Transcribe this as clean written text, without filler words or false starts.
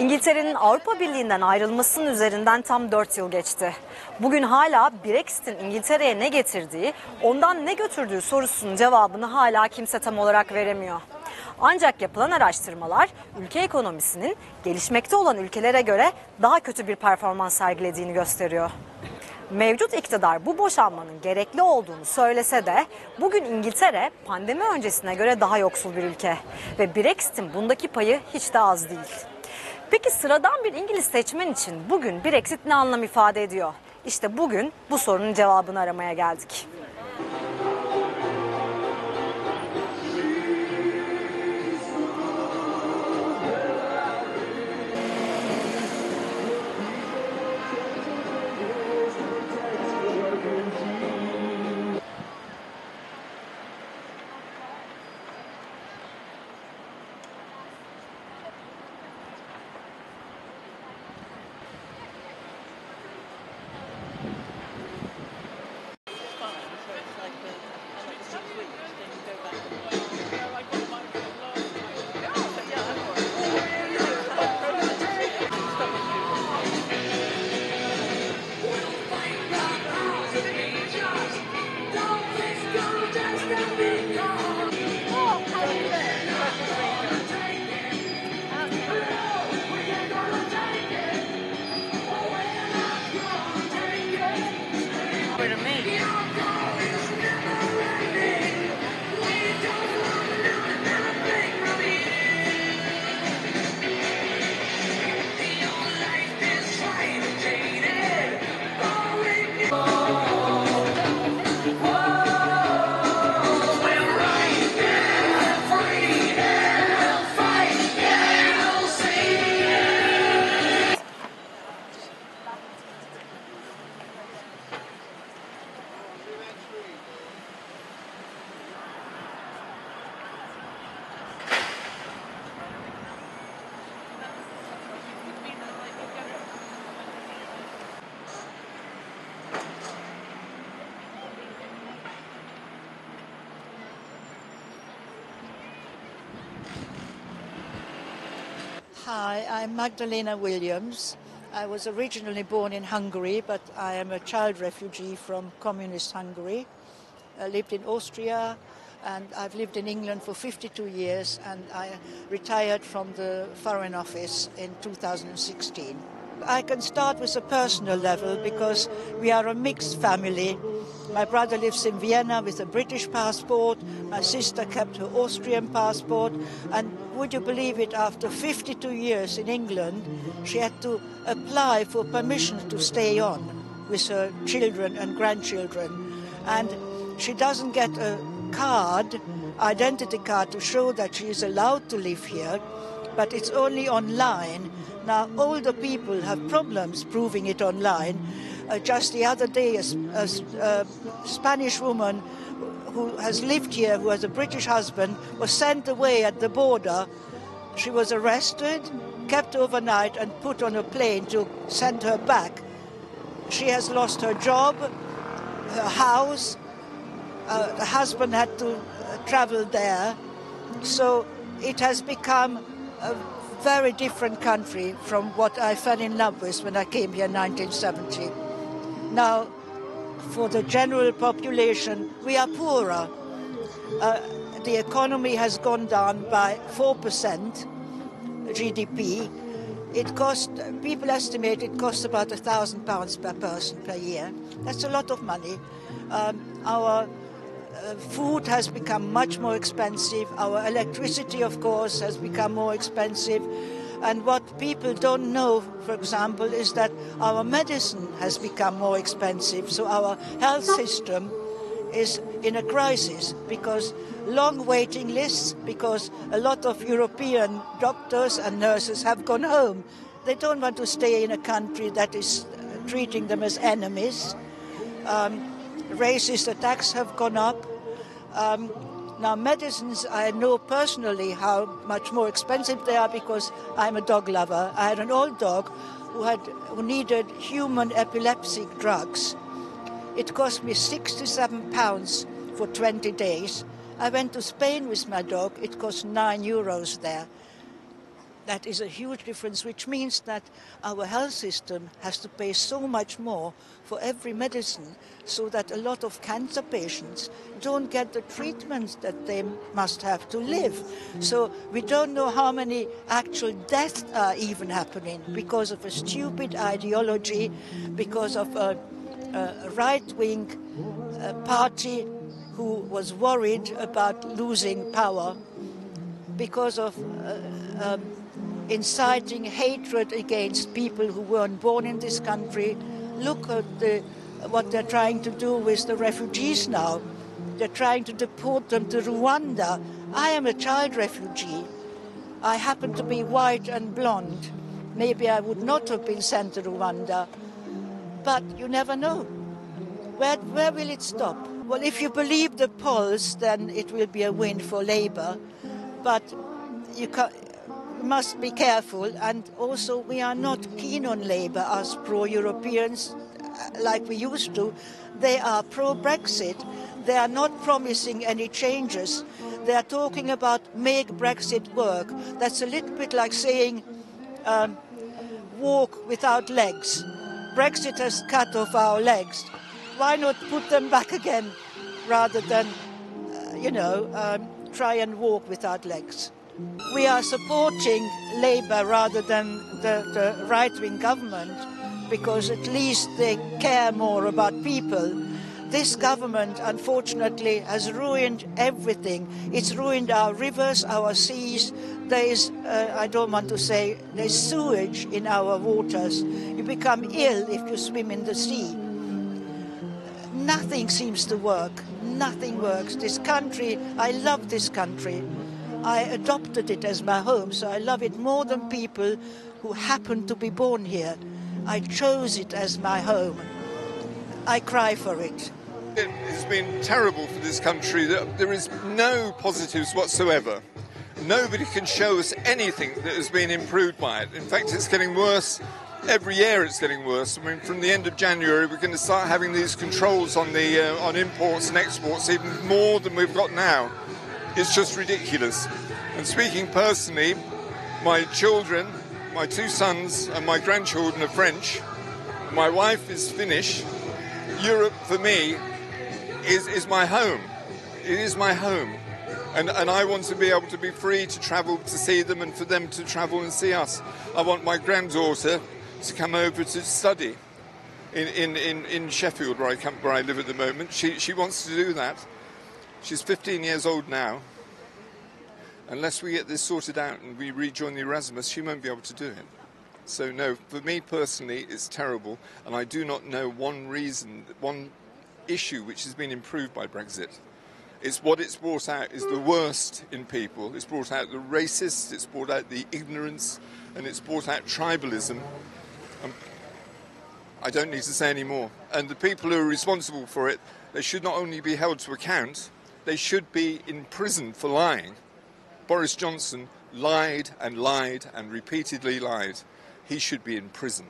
İngiltere'nin Avrupa Birliği'nden ayrılmasının üzerinden tam 4 yıl geçti. Bugün hala Brexit'in İngiltere'ye ne getirdiği, ondan ne götürdüğü sorusunun cevabını hala kimse tam olarak veremiyor. Ancak yapılan araştırmalar ülke ekonomisinin gelişmekte olan ülkelere göre daha kötü bir performans sergilediğini gösteriyor. Mevcut iktidar bu boşanmanın gerekli olduğunu söylese de bugün İngiltere pandemi öncesine göre daha yoksul bir ülke ve Brexit'in bundaki payı hiç de az değil. Peki sıradan bir İngiliz seçmen için bugün Brexit ne anlam ifade ediyor? İşte bugün bu sorunun cevabını aramaya geldik. Hi, I'm Magdalena Williams. I was originally born in Hungary, but I am a child refugee from communist Hungary. I lived in Austria, and I've lived in England for 52 years, and I retired from the Foreign Office in 2016. I can start with a personal level because we are a mixed family. My brother lives in Vienna with a British passport. My sister kept her Austrian passport. And would you believe it, after 52 years in England, she had to apply for permission to stay on with her children and grandchildren. And she doesn't get a card, identity card, to show that she is allowed to live here, but it's only online. Now, older people have problems proving it online. Just the other day, a Spanish woman who has lived here, who has a British husband, was sent away at the border. She was arrested, kept overnight, and put on a plane to send her back. She has lost her job, her house. The husband had to travel there. So it has become a very different country from what I fell in love with when I came here in 1970. Now, for the general population, we are poorer. The economy has gone down by 4% GDP. People estimate it costs about £1,000 per person per year. That's a lot of money. Our food has become much more expensive. Our electricity, of course, has become more expensive. And what people don't know, for example, is that our medicine has become more expensive. So our health system is in a crisis because long waiting lists, because a lot of European doctors and nurses have gone home. They don't want to stay in a country that is treating them as enemies. Racist attacks have gone up. Now, medicines, I know personally how much more expensive they are because I'm a dog lover. I had an old dog who needed human epilepsy drugs. It cost me £67 for 20 days. I went to Spain with my dog. It cost €9 there. That is a huge difference, which means that our health system has to pay so much more for every medicine, so that a lot of cancer patients don't get the treatments that they must have to live. So we don't know how many actual deaths are even happening because of a stupid ideology, because of a right-wing party who was worried about losing power, because of inciting hatred against people who weren't born in this country. Look at what they're trying to do with the refugees now. They're trying to deport them to Rwanda. I am a child refugee. I happen to be white and blonde. Maybe I would not have been sent to Rwanda. But you never know. Where will it stop? Well, if you believe the polls, then it will be a win for Labour. But you must be careful, and also we are not keen on Labour as pro-Europeans like we used to. They are pro-Brexit. They are not promising any changes. They are talking about make Brexit work. That's a little bit like saying walk without legs. Brexit has cut off our legs. Why not put them back again rather than, try and walk without legs? We are supporting Labour rather than the right-wing government because at least they care more about people. This government, unfortunately, has ruined everything. It's ruined our rivers, our seas. There is, I don't want to say, there's sewage in our waters. You become ill if you swim in the sea. Nothing seems to work. Nothing works. This country, I love this country. I adopted it as my home, so I love it more than people who happen to be born here. I chose it as my home. I cry for it. It has been terrible for this country. There is no positives whatsoever. Nobody can show us anything that has been improved by it. In fact, it's getting worse. Every year it's getting worse. I mean, from the end of January, we're going to start having these controls on on imports and exports, even more than we've got now. It's just ridiculous. And speaking personally, my children, my two sons and my grandchildren are French. My wife is Finnish. Europe, for me, is my home. It is my home. And I want to be able to be free to travel to see them and for them to travel and see us. I want my granddaughter to come over to study in Sheffield, where I live at the moment. She wants to do that. She's 15 years old now. Unless we get this sorted out and we rejoin the Erasmus, she won't be able to do it. So no, for me personally, it's terrible. And I do not know one issue which has been improved by Brexit. It's what it's brought out is the worst in people. It's brought out the racists, it's brought out the ignorance, and it's brought out tribalism. I don't need to say any more. And the people who are responsible for it, they should not only be held to account, they should be in prison for lying. Boris Johnson lied and lied and repeatedly lied. He should be in prison.